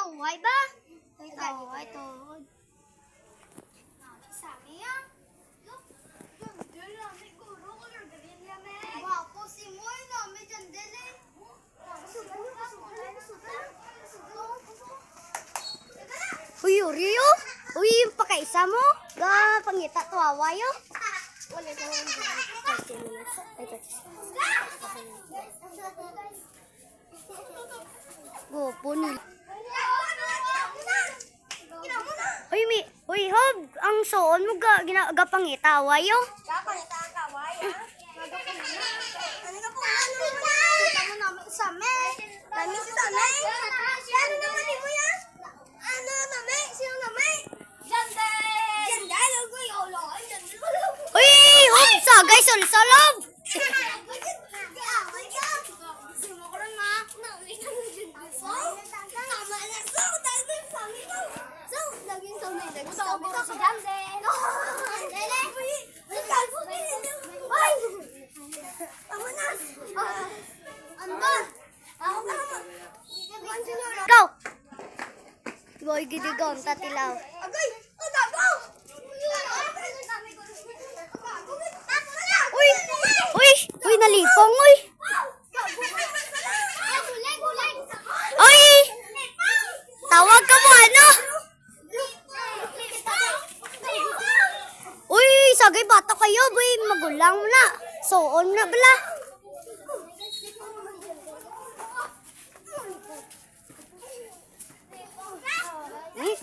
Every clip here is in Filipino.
taway ba? Taway to. Sabi ya. Guwapo si Moy na, may jandele. Uy, Uriyo. Uy, yung pakaisa mo. Ga, pangita to awayo. Wala ka lang. 30 minutes. Guwapo ni. Uy, Hob, ang soon mo gapangita awayo. Kapangita ang kaway, ha? Ano ka po? Kita mo namin sa men. Dami si Samay. Ano naman mo yan? Ano, Samay? Sino Samay? Janda! Janda? Logo yung ulo. Uy, Hob, sagay sulsalob. Go! Boy, gidigon, tatilaw. Agay! Ang gago! Uy, nalipong, uy. Uy! Tawag ka mo, ano? Uy, sagay bata kayo, boy. Magulang mo na. Soon na bala.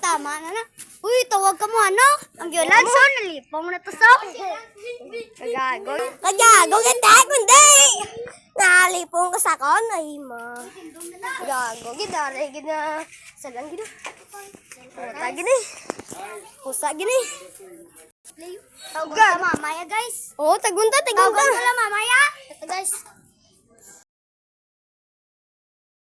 Tama na. Uy, tawag ka mo, ano? Ang gyolan, so, nalipong na to, so. Kagago. Kagago, ganda, kundi! Nalipong ka sa kon, ay ma. Gago, gidari, gina. Salang gina. Puta, gina. Pusa, gina. Tawag ka mamaya, guys. Oo, tagunta. Tawag ka lang mamaya.